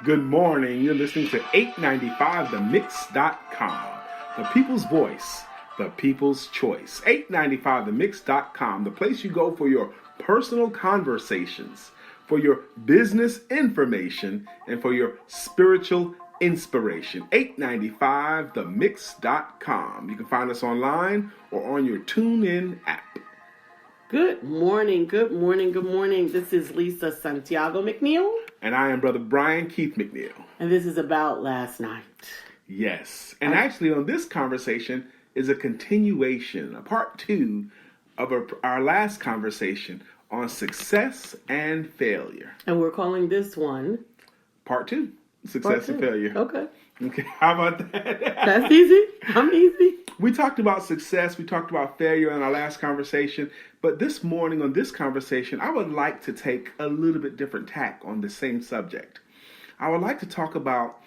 Good morning. You're listening to 895themix.com. The people's voice, the people's choice. 895themix.com, the place you go for your personal conversations, for your business information, and for your spiritual inspiration. 895themix.com. You can find us online or on your TuneIn app. Good morning, good morning, good morning. This is Lisa Santiago McNeil. And I am Brother Brian Keith McNeil. And this is about last night. Yes. And actually on this conversation is a continuation, a part 2 of our last conversation on success and failure. And we're calling this one... Part 2, success and failure. Okay. Okay, how about that? That's easy. I'm easy. We talked about success, we talked about failure in our last conversation, but this morning on this conversation, I would like to take a little bit different tack on the same subject. I would like to talk about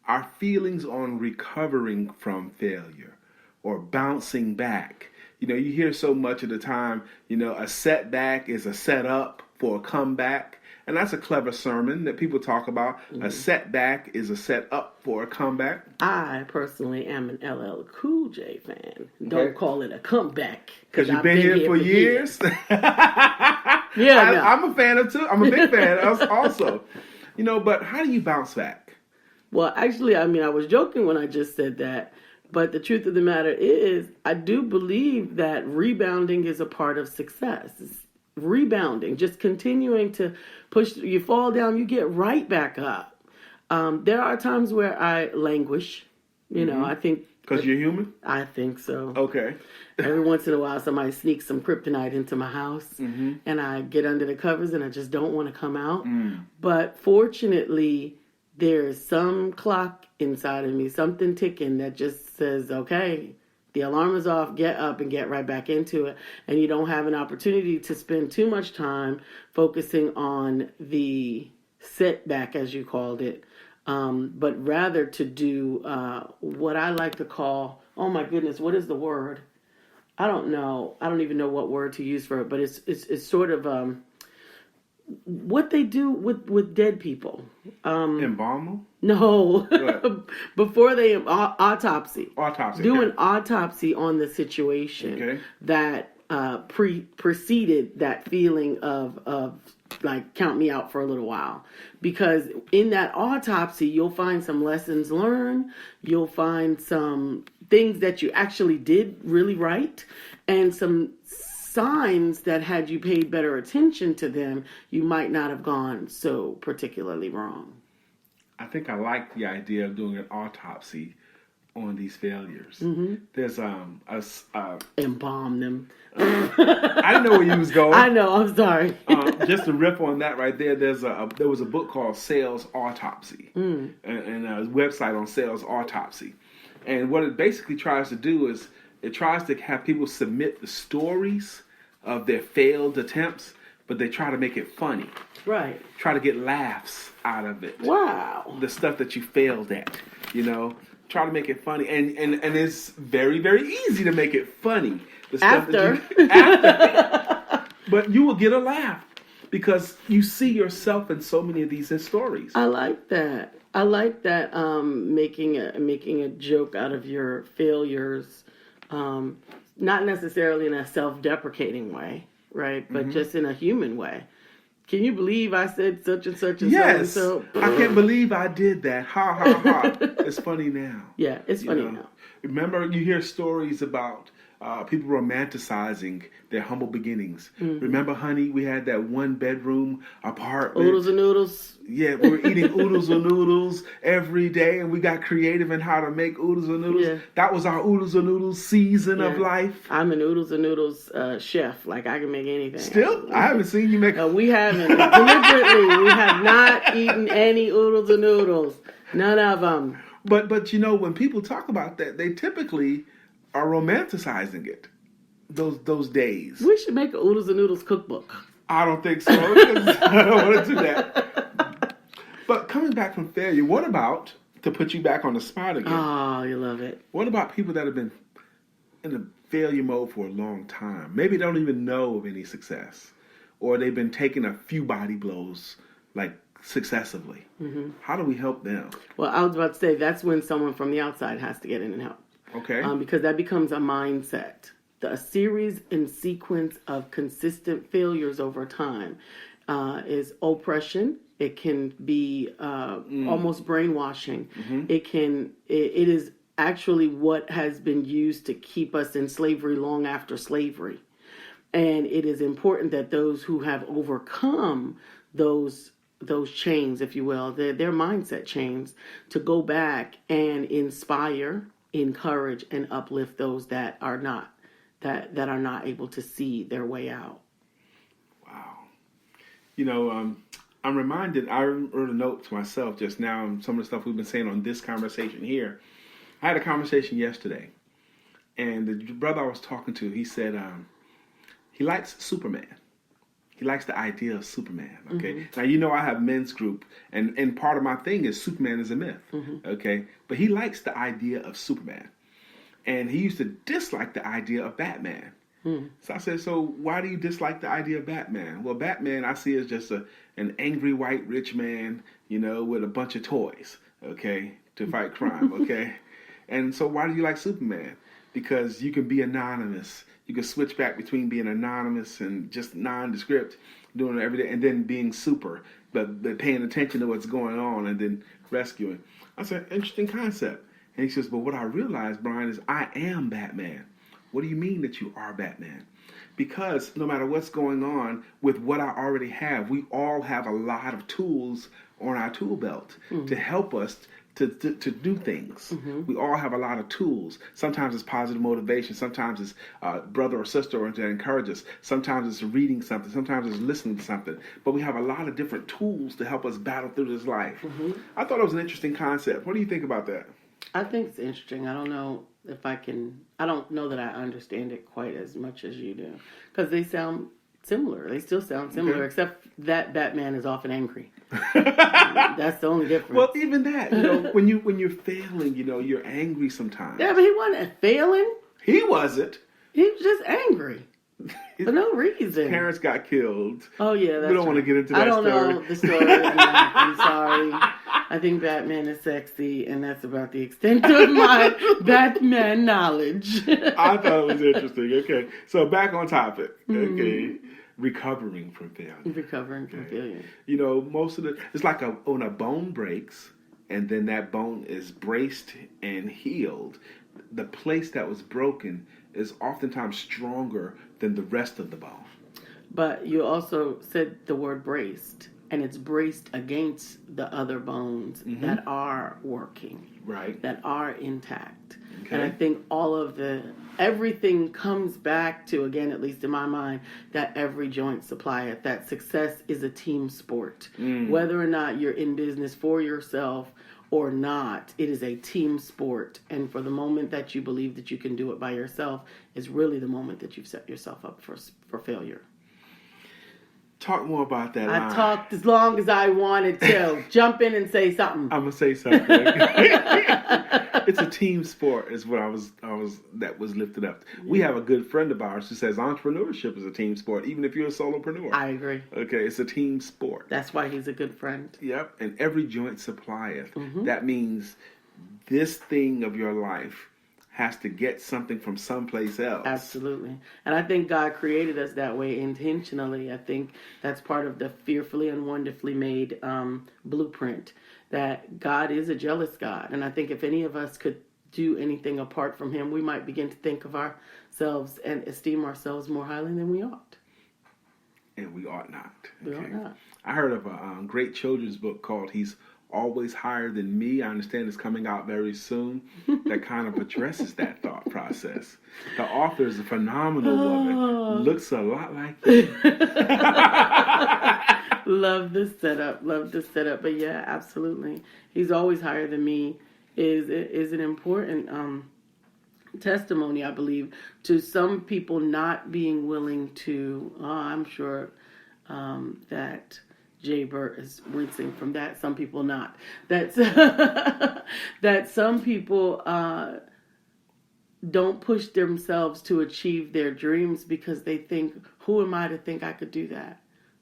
our feelings on recovering from failure or bouncing back. You know, you hear so much of the time, a setback is a setup for a comeback. And that's a clever sermon that people talk about. Mm-hmm. A setback is a setup for a comeback. I personally am an LL Cool J fan. Don't call it a comeback. Because you've been here for years. Yeah, I'm a fan of too. I'm a big fan also. But how do you bounce back? Well, actually, I was joking when I just said that. But the truth of the matter is, I do believe that rebounding is a part of success. Rebounding, just continuing to push. You fall down, you get right back up. There are times where I languish, I think. Because you're human? I think so. Okay. Every once in a while, somebody sneaks some kryptonite into my house, and I get under the covers, and I just don't want to come out. But fortunately, there's some clock inside of me, something ticking that just says, okay, the alarm is off, get up and get right back into it. And you don't have an opportunity to spend too much time focusing on the setback, as you called it, but rather to do what I like to call, oh my goodness, what is the word? I don't know. I don't even know what word to use for it, but it's sort of what they do with dead people. Embalm them? No. Before they autopsy. Autopsy. Do an autopsy on the situation that preceded that feeling of like count me out for a little while. Because in that autopsy, you'll find some lessons learned. You'll find some things that you actually did really right, and some signs that had you paid better attention to them, you might not have gone so particularly wrong. I think I like the idea of doing an autopsy on these failures. There's embalm them. I didn't know where you was going. I know. I'm sorry. Just to riff on that right there. There was a book called Sales Autopsy, and a website on Sales Autopsy, and what it basically tries to do is it tries to have people submit the stories of their failed attempts, but they try to make it funny. Right. Try to get laughs out of it. Wow. The stuff that you failed at, Try to make it funny. And it's very, very easy to make it funny. The stuff after. But you will get a laugh because you see yourself in so many of these stories. I like that. Making a joke out of your failures. Not necessarily in a self-deprecating way, right? But just in a human way. Can you believe I said such and such and yes, so? Yes, I can't believe I did that. Ha, ha, ha. It's funny now. Yeah, it's funny now. Remember, you hear stories about people romanticizing their humble beginnings. Remember, honey, we had that one-bedroom apartment. Oodles and noodles. Yeah, we were eating oodles and noodles every day, and we got creative in how to make oodles and noodles. Yeah. That was our oodles and noodles season of life. I'm an oodles and noodles chef. Like, I can make anything. Still? I haven't seen you make... we haven't. Deliberately, we have not eaten any oodles and noodles. None of them. But when people talk about that, they typically are romanticizing it. Those days. We should make an oodles and noodles cookbook. I don't think so. I don't want to do that. But coming back from failure, what about, to put you back on the spot again? Oh, you love it. What about people that have been in a failure mode for a long time? Maybe they don't even know of any success. Or they've been taking a few body blows, like successively. Mm-hmm. How do we help them? Well, I was about to say that's when someone from the outside has to get in and help. Okay. Because that becomes a mindset. A series and sequence of consistent failures over time is oppression. It can be almost brainwashing. Mm-hmm. It is actually what has been used to keep us in slavery long after slavery. And it is important that those who have overcome those chains, if you will, their mindset chains, to go back and inspire, encourage, and uplift those that are not able to see their way out. Wow. I'm reminded, I wrote a note to myself just now, and some of the stuff we've been saying on this conversation here. I had a conversation yesterday, and the brother I was talking to, he said he likes Superman. He likes the idea of Superman, okay? Mm-hmm. Now, I have men's group, and part of my thing is Superman is a myth, okay? But he likes the idea of Superman. And he used to dislike the idea of Batman. So I said, so why do you dislike the idea of Batman? Well, Batman I see as just an angry white rich man, with a bunch of toys, okay, to fight crime, okay? And so why do you like Superman? Because you can be anonymous. You can switch back between being anonymous and just nondescript, doing it every day, and then being super, but paying attention to what's going on and then rescuing. I said, interesting concept. And he says, but what I realized, Brian, is I am Batman. What do you mean that you are Batman? Because no matter what's going on with what I already have, we all have a lot of tools on our tool belt to help us to do things. Mm-hmm. We all have a lot of tools. Sometimes it's positive motivation. Sometimes it's brother or sister to encourage us. Sometimes it's reading something. Sometimes it's listening to something. But we have a lot of different tools to help us battle through this life. Mm-hmm. I thought it was an interesting concept. What do you think about that? I think it's interesting. I don't know I don't know that I understand it quite as much as you do. Because they sound similar. They still sound similar, except that Batman is often angry. That's the only difference. Well, even that, when you're failing, you're angry sometimes. Yeah, but he wasn't failing. He wasn't. He was just angry. For no reason. Parents got killed. Oh, yeah, that's We don't want to get into that story. I don't know the story. I'm sorry. I think Batman is sexy, and that's about the extent of my Batman knowledge. I thought it was interesting. Okay, so back on topic. Okay, recovering from failure. Recovering from failure. Most of it's like when a bone breaks, and then that bone is braced and healed. The place that was broken is oftentimes stronger than the rest of the bone. But you also said the word braced. And it's braced against the other bones that are working, right? That are intact. Okay. And I think everything comes back to, again, at least in my mind, that every joint supplieth, that success is a team sport. Whether or not you're in business for yourself or not, it is a team sport. And for the moment that you believe that you can do it by yourself is really the moment that you've set yourself up for failure. Talk more about that. I talked as long as I wanted to. Jump in and say something. I'm gonna say something. It's a team sport, is what that was lifted up. We have a good friend of ours who says entrepreneurship is a team sport, even if you're a solopreneur. I agree. Okay, it's a team sport. That's why he's a good friend. Yep, and every joint supplieth. That means this thing of your life has to get something from someplace else. Absolutely. And I think God created us that way intentionally. I think that's part of the fearfully and wonderfully made blueprint, that God is a jealous God. And I think if any of us could do anything apart from him, we might begin to think of ourselves and esteem ourselves more highly than we ought. And we ought not. We ought not. I heard of a great children's book called He's Always Higher Than Me. I understand it's coming out very soon. That kind of addresses that thought process. The author is a phenomenal woman. Looks a lot like you. Love the setup. But yeah, absolutely. He's always higher than me is an important testimony, I believe, to some people not being willing to, I'm sure that Jay Burt is wincing from that. Some people not. That's that some people don't push themselves to achieve their dreams because they think, who am I to think I could do that?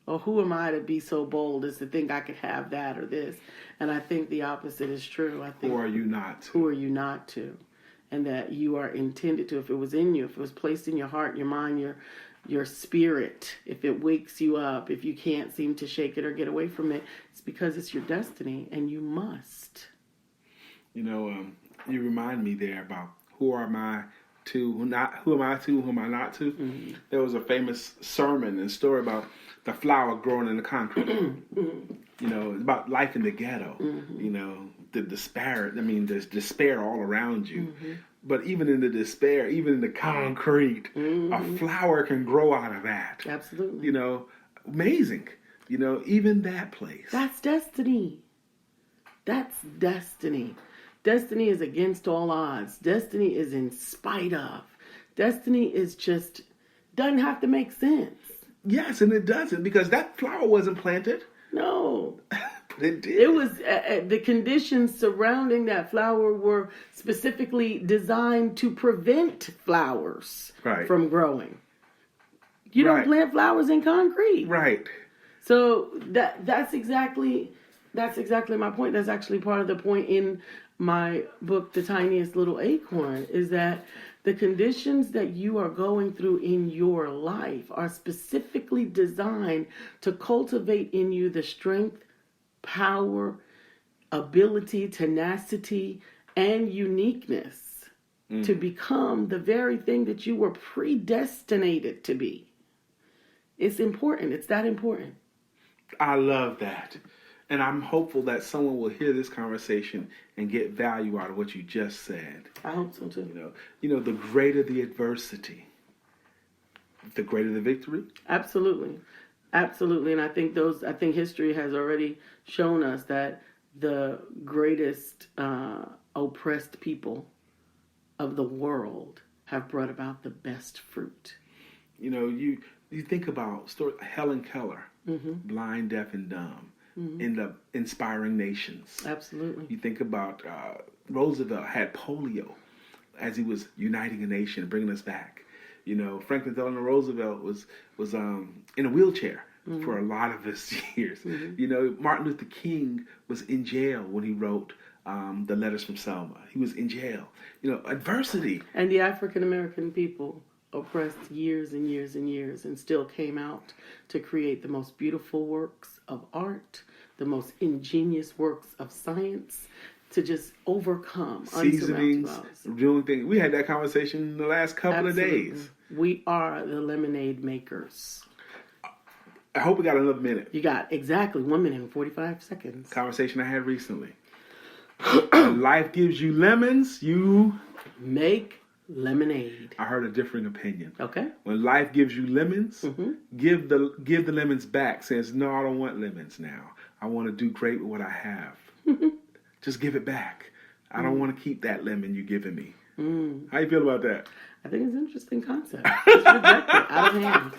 Or who am I to be so bold as to think I could have that or this? And I think the opposite is true. I think, who are you not to? Who are you not to? And that you are intended to, if it was in you, if it was placed in your heart, your mind, your spirit, if it wakes you up, if you can't seem to shake it or get away from it, it's because it's your destiny and you must. You know, you remind me there about who am I to, who am I to, who am I not to? Mm-hmm. There was a famous sermon and story about the flower growing in the concrete. You know, it's about life in the ghetto. Mm-hmm. You know, there's despair all around you. Mm-hmm. But even in the despair, even in the concrete, a flower can grow out of that. Absolutely. You know, amazing. You know, even that place. That's destiny. That's destiny. Destiny is against all odds. Destiny is in spite of. Destiny is just, doesn't have to make sense. Yes, and it doesn't, because that flower wasn't planted. No. But it did. It was, the conditions surrounding that flower were specifically designed to prevent flowers from growing. You don't plant flowers in concrete. Right. So that's exactly my point. That's actually part of the point in my book, The Tiniest Little Acorn, is that the conditions that you are going through in your life are specifically designed to cultivate in you the strength, power, ability, tenacity, and uniqueness to become the very thing that you were predestinated to be. It's important. It's that important. I love that. And I'm hopeful that someone will hear this conversation and get value out of what you just said. I hope so too. You know, the greater the adversity, the greater the victory. Absolutely. Absolutely. And I think history has already shown us that the greatest oppressed people of the world have brought about the best fruit. You know, you think about Helen Keller, blind, deaf, and dumb. In the inspiring nations. Absolutely. You think about Roosevelt had polio as he was uniting a nation, bringing us back. You know, Franklin Delano Roosevelt was in a wheelchair for a lot of his years. You know, Martin Luther King was in jail when he wrote the Letters from Selma. He was in jail. You know, adversity. And the African American people oppressed years and years and years and still came out to create the most beautiful works of art, the most ingenious works of science, to just overcome seasonings, doing things. We had that conversation in the last couple of days. We are the lemonade makers. I hope we got another minute. You got exactly 1 minute and 45 seconds. Conversation I had recently. Life gives you lemons, you make lemonade. I heard a differing opinion. Okay. When life gives you lemons, give the lemons back. Says, no, I don't want lemons now. I want to do great with what I have. Just give it back. I don't want to keep that lemon you're giving me. How you feel about that? I think it's an interesting concept. Just reject it out of hand.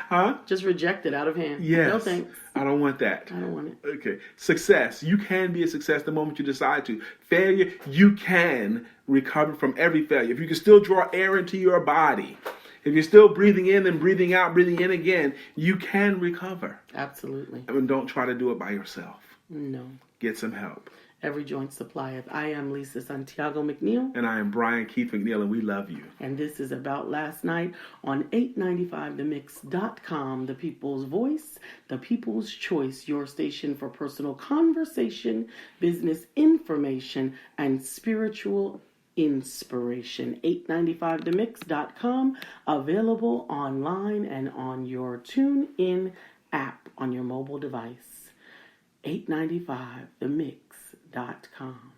Huh? Just reject it out of hand. Yes. No thanks. I don't want that. I don't want it. Okay. Success. You can be a success the moment you decide to. Failure. You can recover from every failure. If you can still draw air into your body, if you're still breathing in and breathing out, breathing in again, you can recover. Absolutely. I mean, don't try to do it by yourself. No. Get some help. Every joint supplieth. I am Lisa Santiago McNeil. And I am Brian Keith McNeil, and we love you. And this is About Last Night on 895themix.com. The People's Voice, the People's Choice, your station for personal conversation, business information, and spiritual inspiration. 895themix.com, available online and on your TuneIn app on your mobile device. 895themix.com.